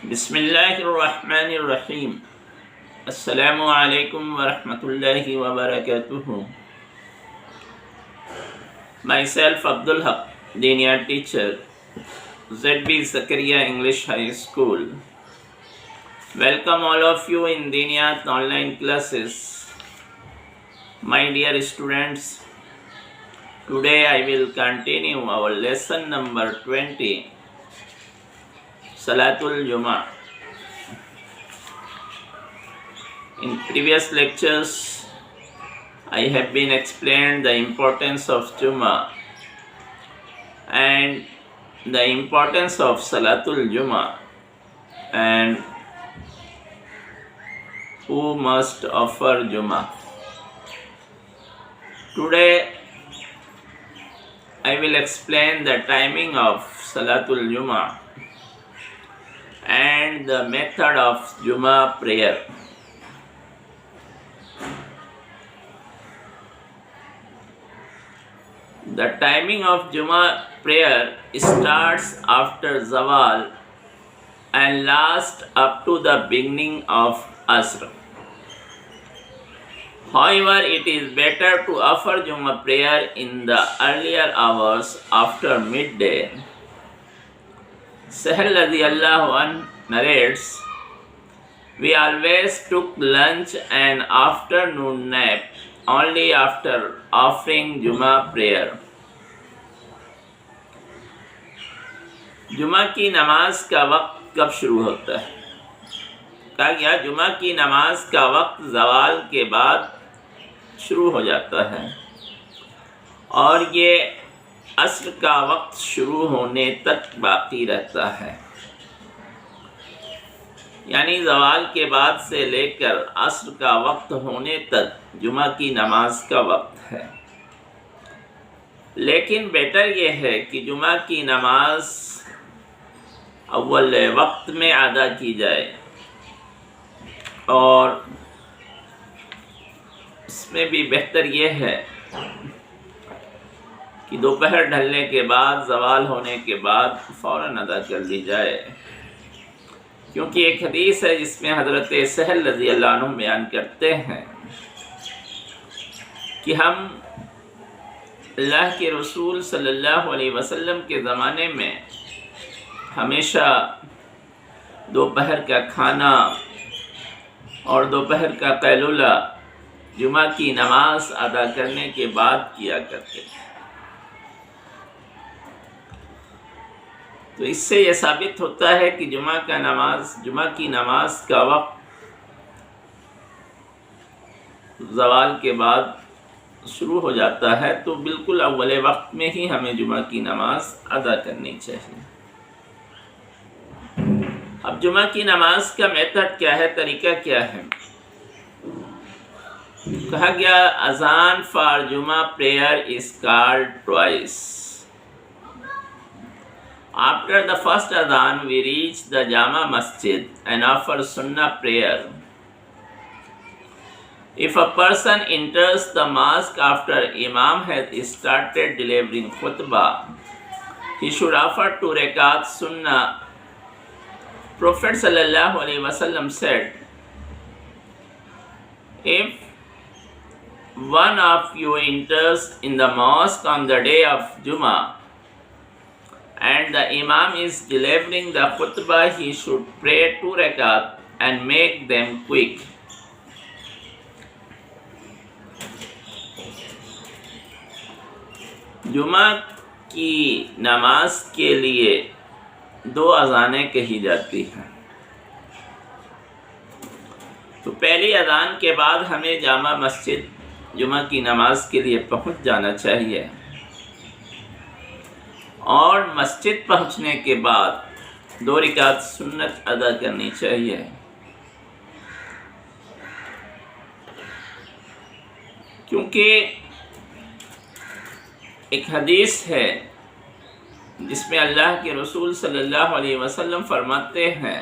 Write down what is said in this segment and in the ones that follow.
بسم اللہ الرحمن الرحیم. السلام علیکم ورحمۃ اللہ وبرکاتہ. Myself Abdul Haq, Deeniyat teacher, ZB Zakaria English High School. Welcome all of you in Deeniyat online classes. My dear students, today I will continue our lesson number 20, Salatul Jummah. In previous lectures, I have been explained the importance of Jummah and the importance of Salatul Jummah and who must offer Jummah. Today, I will explain the timing of Salatul Jummah and the method of Jummah prayer. The timing of Jummah prayer starts after Zawal and lasts up to the beginning of Asr. However, it is better to offer Jummah prayer in the earlier hours after midday. Sahal radiyallahu anhu narrates, "We always took lunch and afternoon nap only after offering Jummah prayer." جمعہ کی نماز کا وقت کب شروع ہوتا ہے؟ کہا گیا جمعہ کی نماز کا وقت زوال کے بعد شروع ہو جاتا ہے اور یہ عصر کا وقت شروع ہونے تک باقی رہتا ہے، یعنی زوال کے بعد سے لے کر عصر کا وقت ہونے تک جمعہ کی نماز کا وقت ہے. لیکن بیٹر یہ ہے کہ جمعہ کی نماز اول وقت میں ادا کی جائے اور اس میں بھی بہتر یہ ہے کہ دوپہر ڈھلنے کے بعد زوال ہونے کے بعد فوراً ادا کر لی جائے، کیونکہ ایک حدیث ہے جس میں حضرت سہل رضی اللہ عنہ بیان کرتے ہیں کہ ہم اللہ کے رسول صلی اللہ علیہ وسلم کے زمانے میں ہمیشہ دوپہر کا کھانا اور دوپہر کا قیلولہ جمعہ کی نماز ادا کرنے کے بعد کیا کرتے تھے. تو اس سے یہ ثابت ہوتا ہے کہ جمعہ کی نماز کا وقت زوال کے بعد شروع ہو جاتا ہے، تو بالکل اول وقت میں ہی ہمیں جمعہ کی نماز ادا کرنی چاہیے. اب جمعہ کی نماز کا میتھڈ کیا ہے، طریقہ کیا ہے؟ کہا گیا اذان فار جمعہ prayer is called twice. After the first adhan we reach the Jama Masjid and offer Sunnah prayer. If a person enters the mosque after Imam has started delivering khutbah, he should offer 2 rakat Sunnah. Prophet sallallahu alaihi wasallam said, "If one of you enters in the mosque on the day of Jummah and the Imam is delivering the khutbah, he should pray 2 rakat and make them quick." جمعہ کی نماز کے لیے 2 اذانیں کہی جاتی ہیں. تو پہلی اذان کے بعد ہمیں جامع مسجد جمعہ کی نماز کے لیے پہنچ جانا چاہیے اور مسجد پہنچنے کے بعد 2 رکعت سنت ادا کرنی چاہیے. کیونکہ ایک حدیث ہے جس میں اللہ کے رسول صلی اللہ علیہ وسلم فرماتے ہیں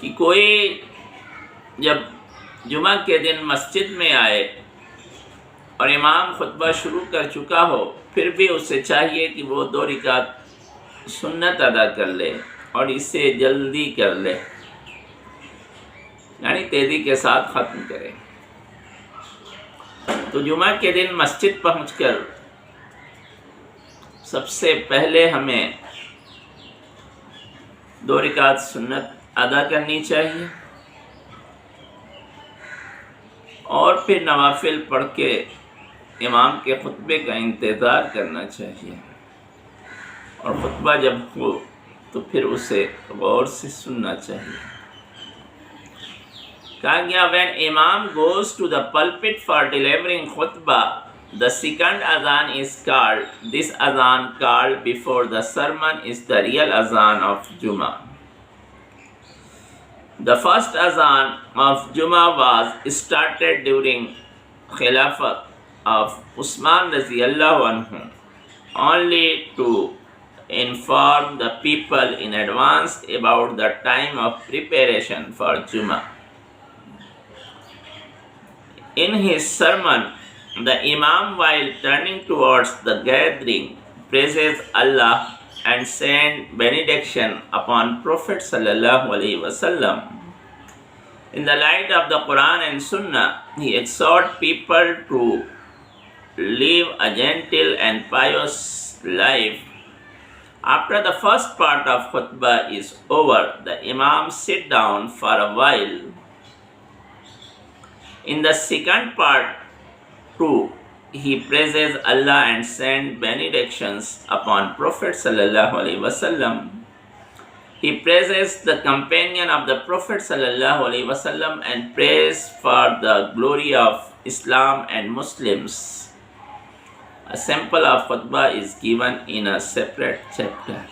کہ کوئی جب جمعہ کے دن مسجد میں آئے اور امام خطبہ شروع کر چکا ہو، پھر بھی اسے چاہیے کہ وہ 2 رکعت سنت ادا کر لے اور اسے جلدی کر لے، یعنی تیزی کے ساتھ ختم کرے۔ تو جمعہ کے دن مسجد پہنچ کر سب سے پہلے ہمیں 2 رکعت سنت ادا کرنی چاہیے، اور پھر نوافل پڑھ کے امام کے خطبے کا انتظار کرنا چاہیے، اور خطبہ جب ہو تو پھر اسے غور سے سننا چاہیے۔ کہا گیا when Imam goes to the pulpit for delivering khutbah, the second adhan is called. This adhan called before the sermon is the real adhan of Jummah. The first adhan of Jummah was started during Khilafat of Usman Raziyallahu anhu, only to inform the people in advance about the time of preparation for Jummah. In his sermon, the Imam, while turning towards the gathering, praises Allah and sends benediction upon Prophet sallallahu alaihi wasallam. In the light of the Quran and Sunnah, he exhorts people to live a gentle and pious life. After the first part of khutbah is over, the Imam sits down for a while. In the second part too, he praises Allah and sends benedictions upon Prophet sallallahu alaihi wasallam. He praises the companion of the Prophet sallallahu alaihi wasallam and prays for the glory of Islam and Muslims. A sample of khutbah is given in a separate chapter.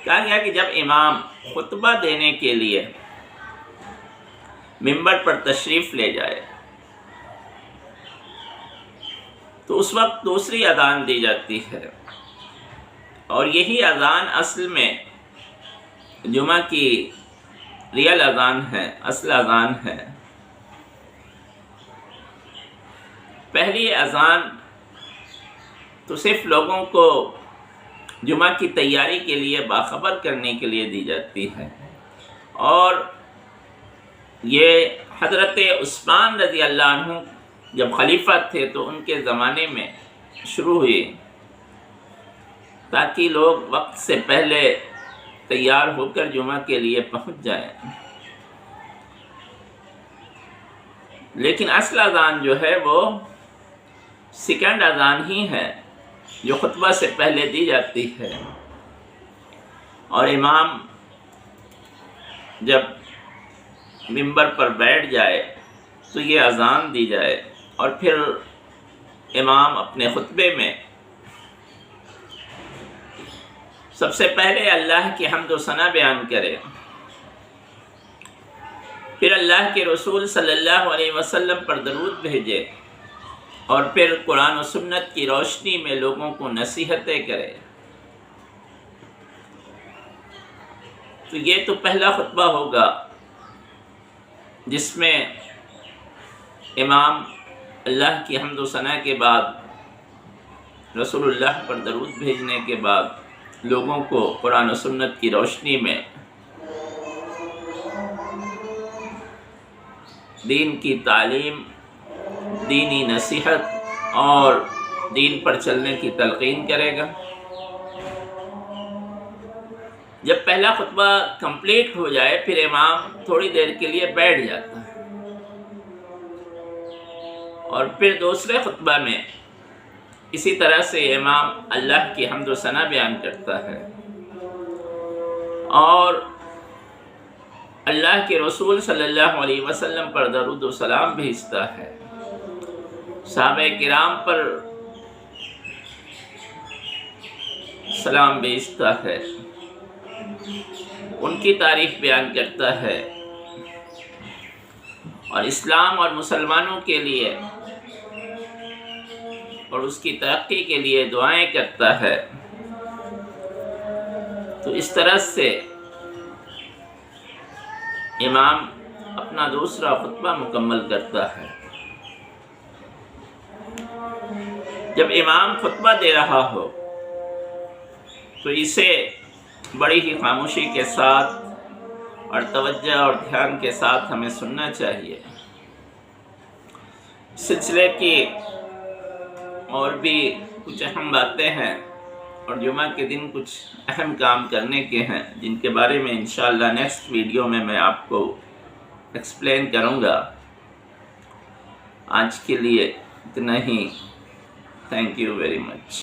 کہا گیا کہ جب امام خطبہ دینے کے لیے ممبر پر تشریف لے جائے تو اس وقت دوسری اذان دی جاتی ہے، اور یہی اذان اصل میں جمعہ کی ریئل اذان ہے، اصل اذان ہے۔ پہلی اذان تو صرف لوگوں کو جمعہ کی تیاری کے لیے باخبر کرنے کے لیے دی جاتی ہے، اور یہ حضرت عثمان رضی اللہ عنہ جب خلیفہ تھے تو ان کے زمانے میں شروع ہوئی، تاکہ لوگ وقت سے پہلے تیار ہو کر جمعہ کے لیے پہنچ جائیں۔ لیکن اصل اذان جو ہے وہ سیکنڈ اذان ہی ہے، جو خطبہ سے پہلے دی جاتی ہے، اور امام جب ممبر پر بیٹھ جائے تو یہ اذان دی جائے، اور پھر امام اپنے خطبے میں سب سے پہلے اللہ کی حمد و ثنا بیان کرے، پھر اللہ کے رسول صلی اللہ علیہ وسلم پر درود بھیجے، اور پھر قرآن و سنت کی روشنی میں لوگوں کو نصیحتیں کرے۔ تو یہ تو پہلا خطبہ ہوگا جس میں امام اللہ کی حمد و ثنا کے بعد رسول اللہ پر درود بھیجنے کے بعد لوگوں کو قرآن و سنت کی روشنی میں دین کی تعلیم، دینی نصیحت اور دین پر چلنے کی تلقین کرے گا۔ جب پہلا خطبہ کمپلیٹ ہو جائے پھر امام تھوڑی دیر کے لیے بیٹھ جاتا ہے، اور پھر دوسرے خطبہ میں اسی طرح سے امام اللہ کی حمد و ثنا بیان کرتا ہے، اور اللہ کے رسول صلی اللہ علیہ وسلم پر درود و سلام بھیجتا ہے، صحابہ کرام پر سلام بھیجتا ہے، ان کی تعریف بیان کرتا ہے، اور اسلام اور مسلمانوں کے لیے اور اس کی ترقی کے لیے دعائیں کرتا ہے۔ تو اس طرح سے امام اپنا دوسرا خطبہ مکمل کرتا ہے۔ جب امام خطبہ دے رہا ہو تو اسے بڑی ہی خاموشی کے ساتھ اور توجہ اور دھیان کے ساتھ ہمیں سننا چاہیے۔ سلسلے کی اور بھی کچھ اہم باتیں ہیں اور جمعہ کے دن کچھ اہم کام کرنے کے ہیں جن کے بارے میں انشاءاللہ نیکسٹ ویڈیو میں آپ کو ایکسپلین کروں گا۔ آج کے لیے اتنا ہی۔ Thank you very much.